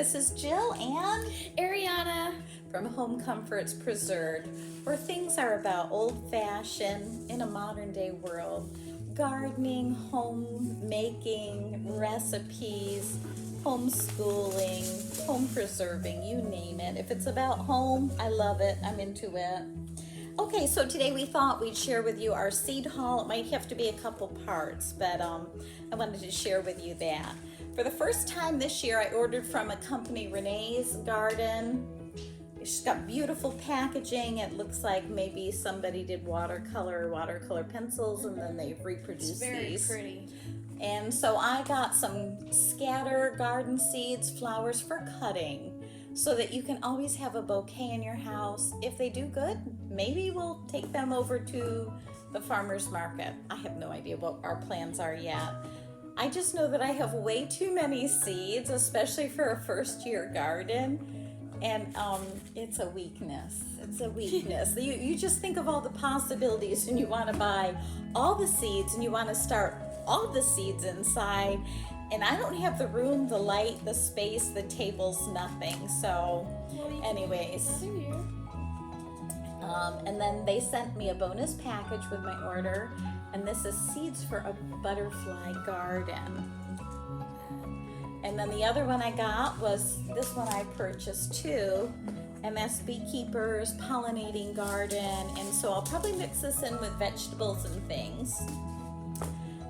this is Jill and Ariana from Home Comforts Preserved, where things are about old-fashioned in a modern-day world. Gardening, homemaking, recipes, homeschooling, home preserving, you name it. If it's about home, I love it. I'm into it. Okay, so today we thought we'd share with you our seed haul. It might have to be a couple parts, but I wanted to share with you that. For the first time this year, I ordered from a company, Renee's Garden. She's got beautiful packaging. It looks like maybe somebody did watercolor pencils, and then they've reproduced these. It's very pretty. And so I got some scatter garden seeds, flowers for cutting, so that you can always have a bouquet in your house. If they do good, maybe we'll take them over to the farmer's market. I have no idea what our plans are yet. I just know that I have way too many seeds, especially for a first-year garden. And it's a weakness. It's a weakness. You just think of all the possibilities, and you want to buy all the seeds, and you want to start all the seeds inside. And I don't have the room, the light, the space, the tables, nothing. So, anyways. And then they sent me a bonus package with my order, and this is seeds for a butterfly garden. And then the other one I got was this one I purchased too, and that's Beekeeper's Pollinating Garden. And so I'll probably mix this in with vegetables and things.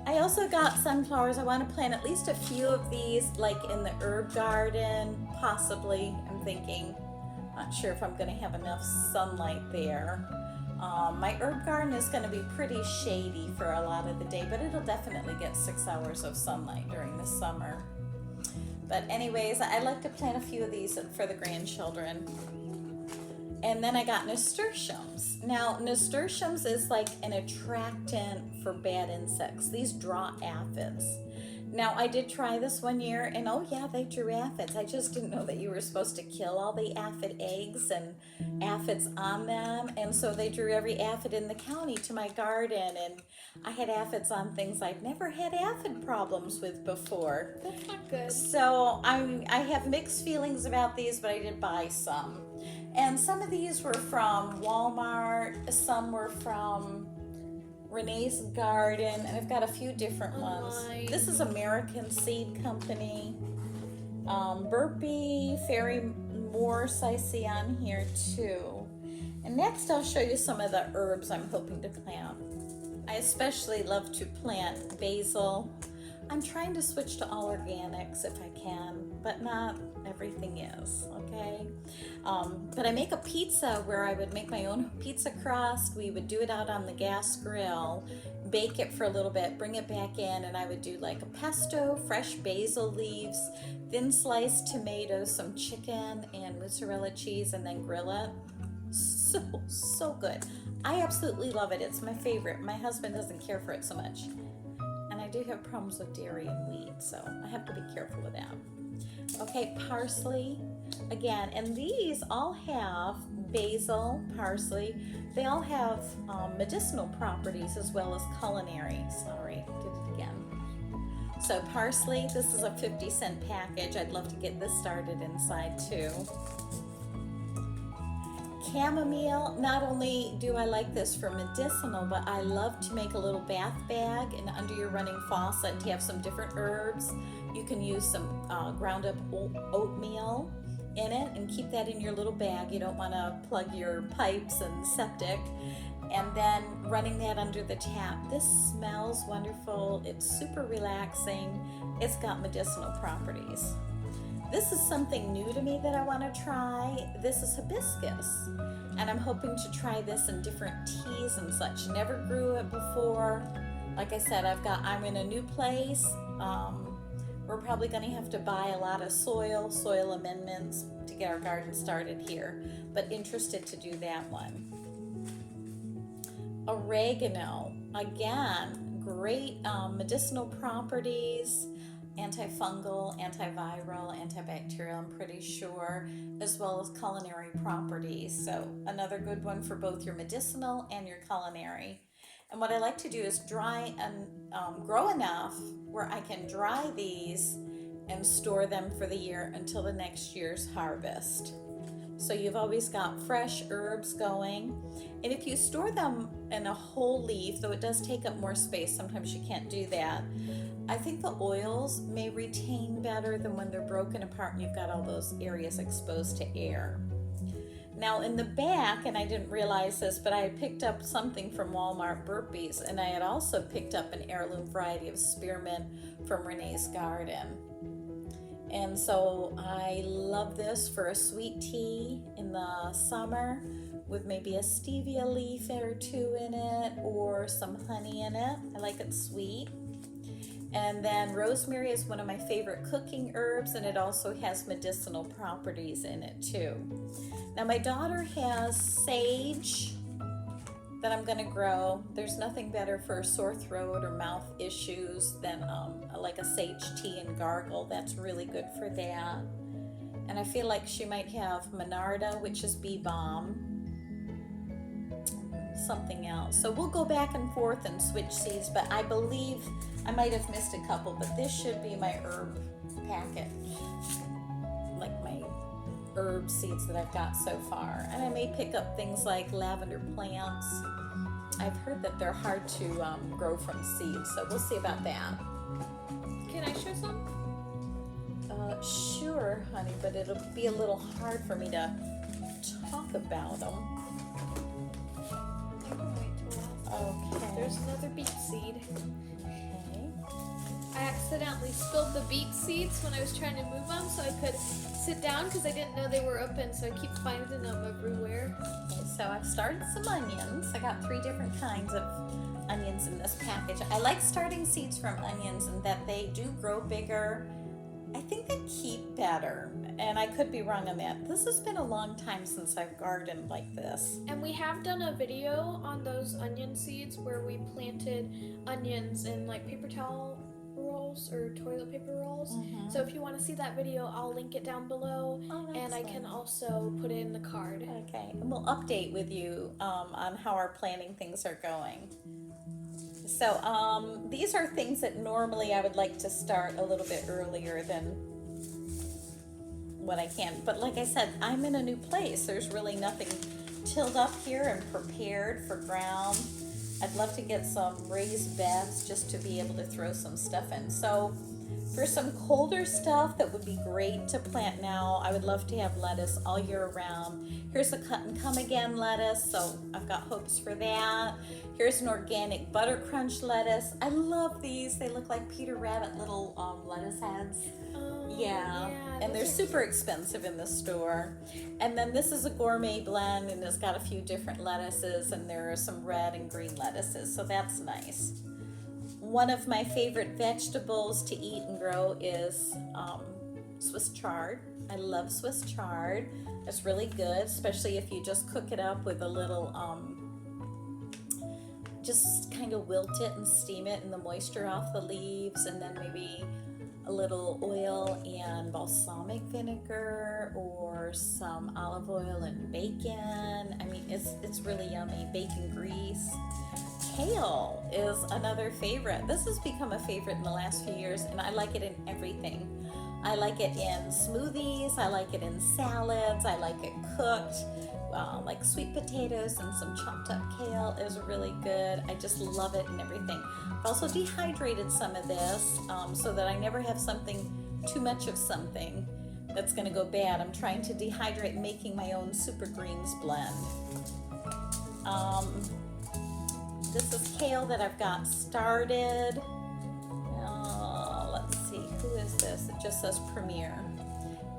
I also got sunflowers. I want to plant at least a few of these, like in the herb garden, possibly. I'm thinking, not sure if I'm going to have enough sunlight there. My herb garden is going to be pretty shady for a lot of the day, but it'll definitely get 6 hours of sunlight during the summer. But anyways, I like to plant a few of these for the grandchildren. And then I got nasturtiums. Now, nasturtiums is like an attractant for bad insects. These draw aphids. Now, I did try this one year, and oh yeah, they drew aphids. I just didn't know that you were supposed to kill all the aphid eggs and aphids on them. And so they drew every aphid in the county to my garden, and I had aphids on things I'd never had aphid problems with before. That's not good. So I have mixed feelings about these, but I did buy some. And some of these were from Walmart, some were from Renee's Garden, and I've got a few different ones. This is American Seed Company. Burpee, Fairy Morse I see on here too. And next I'll show you some of the herbs I'm hoping to plant. I especially love to plant basil. I'm trying to switch to all organics if I can, but not everything is, okay? But I make a pizza where I would make my own pizza crust. We would do it out on the gas grill, bake it for a little bit, bring it back in, and I would do like a pesto, fresh basil leaves, thin sliced tomatoes, some chicken, and mozzarella cheese, and then grill it. So good. I absolutely love it. It's my favorite. My husband doesn't care for it so much. And I do have problems with dairy and wheat, so I have to be careful with that. Okay, parsley, again, and these all have basil, parsley. They all have medicinal properties as well as culinary. Sorry, did it again. So parsley, this is a 50-cent package. I'd love to get this started inside too. Chamomile, not only do I like this for medicinal, but I love to make a little bath bag and under your running faucet to have some different herbs. You can use some ground up oatmeal in it and keep that in your little bag. You don't want to plug your pipes and septic. And then running that under the tap. This smells wonderful. It's super relaxing. It's got medicinal properties. This is something new to me that I want to try. This is hibiscus, and I'm hoping to try this in different teas and such. Never grew it before. Like I said, I'm in a new place. We're probably going to have to buy a lot of soil amendments to get our garden started here, but interested to do that one. Oregano, again, great medicinal properties. Antifungal, antiviral, antibacterial, I'm pretty sure, as well as culinary properties. So another good one for both your medicinal and your culinary. And what I like to do is dry and grow enough where I can dry these and store them for the year until the next year's harvest. So you've always got fresh herbs going. And if you store them in a whole leaf, though it does take up more space, sometimes you can't do that, I think the oils may retain better than when they're broken apart and you've got all those areas exposed to air. Now in the back, and I didn't realize this, but I had picked up something from Walmart, burpees, and I had also picked up an heirloom variety of spearmint from Renee's garden. And so I love this for a sweet tea in the summer with maybe a stevia leaf or two in it or some honey in it. I like it sweet. And then rosemary is one of my favorite cooking herbs, and it also has medicinal properties in it too. Now my daughter has sage that I'm gonna grow. There's nothing better for sore throat or mouth issues than like a sage tea and gargle. That's really good for that. And I feel like she might have Monarda, which is bee balm, something else. So we'll go back and forth and switch seeds, but I believe I might have missed a couple, but this should be my herb packet, like my herb seeds that I've got so far. And I may pick up things like lavender plants. I've heard that they're hard to grow from seeds, so we'll see about that. Can I show some? Sure, honey, but it'll be a little hard for me to talk about them. Okay. There's another beet seed. Okay. I accidentally spilled the beet seeds when I was trying to move them so I could sit down because I didn't know they were open, so I keep finding them everywhere. Okay, so I've started some onions. I got 3 different kinds of onions in this package. I like starting seeds from onions in that they do grow bigger. I think they keep better, and I could be wrong on that. This has been a long time since I've gardened like this. And we have done a video on those onion seeds where we planted onions in like paper towel rolls or toilet paper rolls. Mm-hmm. So if you want to see that video, I'll link it down below, and I can also put it in the card. Okay, and we'll update with you on how our planting things are going. So these are things that normally I would like to start a little bit earlier than what I can. But like I said, I'm in a new place. There's really nothing tilled up here and prepared for ground. I'd love to get some raised beds just to be able to throw some stuff in. So for some colder stuff that would be great to plant now, I would love to have lettuce all year round. Here's a cut and come again lettuce, so I've got hopes for that. Here's an organic Buttercrunch lettuce. I love these. They look like Peter Rabbit little lettuce heads. Yeah, and they're super expensive in the store. And then this is a gourmet blend, and it's got a few different lettuces, and there are some red and green lettuces, so that's nice. One of my favorite vegetables to eat and grow is Swiss chard. I love Swiss chard. It's really good, especially if you just cook it up with a little, just kind of wilt it and steam it and the moisture off the leaves, and then maybe a little oil and balsamic vinegar or some olive oil and bacon. I mean, it's really yummy. Bacon grease. Kale is another favorite. This has become a favorite in the last few years, and I like it in everything. I like it in smoothies, I like it in salads, I like it cooked, like sweet potatoes and some chopped up kale is really good. I just love it in everything. I've also dehydrated some of this so that I never have too much of something that's going to go bad. I'm trying to dehydrate, making my own super greens blend. This is kale that I've got started. Let's see, who is this? It just says Premier.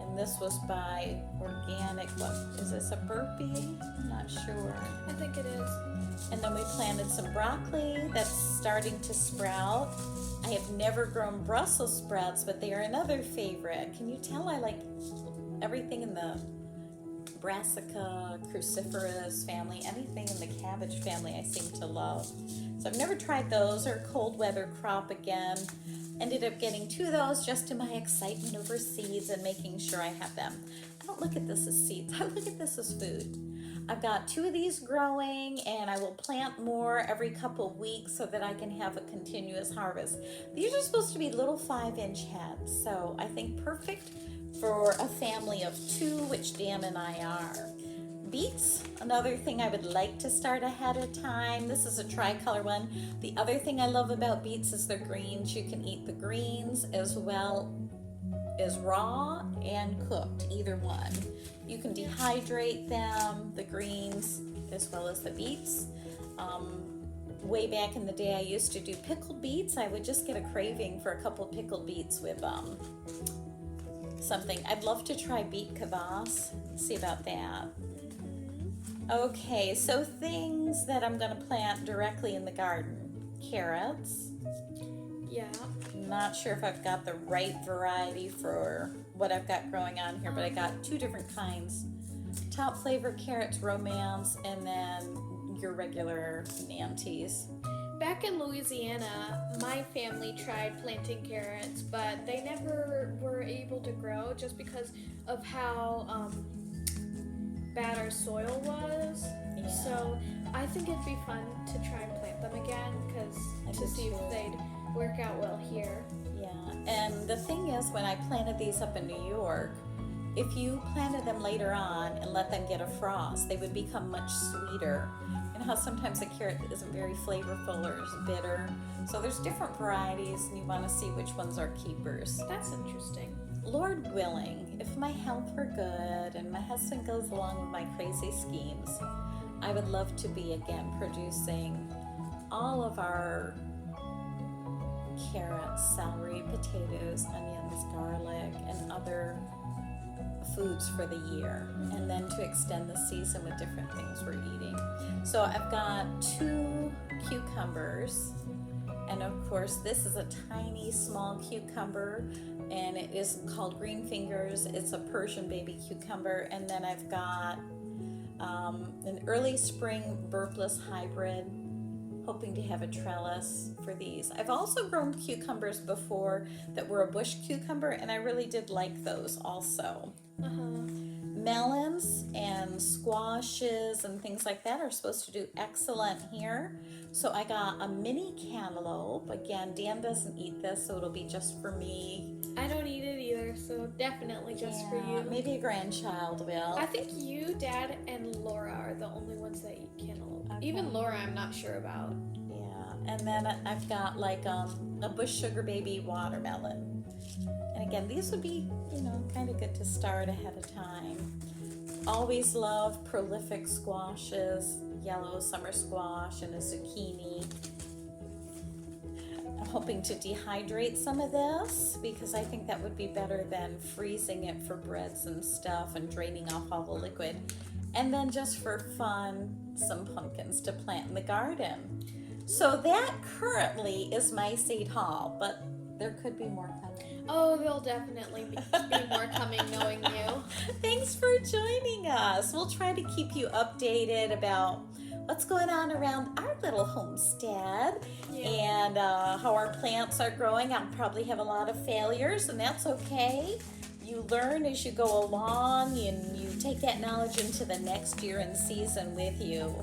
And this was by Organic. What is this, a burpee? I'm not sure. I think it is. And then we planted some broccoli that's starting to sprout. I have never grown Brussels sprouts, but they are another favorite. Can you tell I like everything in the Brassica cruciferous family? Anything in the cabbage family I seem to love. So I've never tried those, or cold weather crop again. Ended up getting 2 of those just to my excitement over seeds and making sure I have them. I don't look at this as seeds, I look at this as food. I've got 2 of these growing, and I will plant more every couple weeks so that I can have a continuous harvest. These are supposed to be little 5-inch heads, so I think perfect for a family of 2, which Dan and I are. Beets, another thing I would like to start ahead of time. This is a tricolor one. The other thing I love about beets is their greens. You can eat the greens as well as raw and cooked, either one. You can dehydrate them, the greens as well as the beets. Way back in the day I used to do pickled beets. I would just get a craving for a couple pickled beets with something. I'd love to try beet kvass. See about that. Okay, so things that I'm going to plant directly in the garden. Carrots. Yeah. Not sure if I've got the right variety for what I've got growing on here, but I got 2 different kinds. Top flavor carrots, romance, and then your regular Nantes. Back in Louisiana, my family tried planting carrots, but they never were able to grow just because of how bad our soil was. Yeah. So I think it'd be fun to try and plant them again to see if they'd work out well here. Yeah, and the thing is, when I planted these up in New York, if you planted them later on and let them get a frost, they would become much sweeter. You know how sometimes a carrot isn't very flavorful or is bitter? So there's different varieties, and you want to see which ones are keepers. That's interesting. Lord willing, if my health were good and my husband goes along with my crazy schemes, I would love to be again producing all of our carrots, celery, potatoes, onions, garlic, and other foods for the year, and then to extend the season with different things we're eating. So I've got 2 cucumbers, and of course this is a tiny small cucumber, and it is called green fingers. It's a Persian baby cucumber. And then I've got an early spring burpless hybrid, hoping to have a trellis for these. I've also grown cucumbers before that were a bush cucumber, and I really did like those also. Melons and squashes and things like that are supposed to do excellent here. So I got a mini cantaloupe. Again, Dan doesn't eat this, so it'll be just for me. I don't eat it either, so definitely just for you. Maybe a grandchild will. I think you, Dad, and Laura are the only ones that eat cantaloupe. Okay. Even Laura, I'm not sure about. Yeah, and then I've got like a bush sugar baby watermelon. And again, these would be, kind of good to start ahead of time. Always love prolific squashes, yellow summer squash and a zucchini. I'm hoping to dehydrate some of this because I think that would be better than freezing it for breads and stuff and draining off all the liquid. And then just for fun, some pumpkins to plant in the garden. So that currently is my seed haul, but there could be more coming. Oh, there'll definitely be more coming knowing you. Thanks for joining us. We'll try to keep you updated about what's going on around our little homestead and how our plants are growing. I'll probably have a lot of failures, and that's okay. You learn as you go along, and you take that knowledge into the next year and season with you.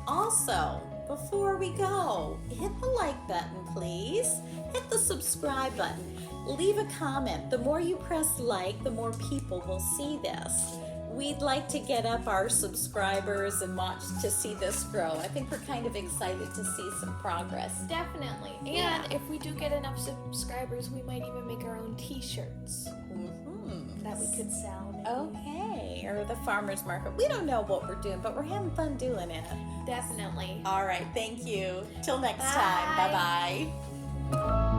Also, before we go, hit the like button, please. Hit the subscribe button. Leave a comment. The more you press like, the more people will see this. We'd like to get up our subscribers and watch to see this grow. I think we're kind of excited to see some progress. Definitely. And if we do get enough subscribers, we might even make our own t-shirts that we could sell. Maybe. Okay, or the farmer's market. We don't know what we're doing, but we're having fun doing it. Definitely. All right, thank you. Till next time. Bye-bye.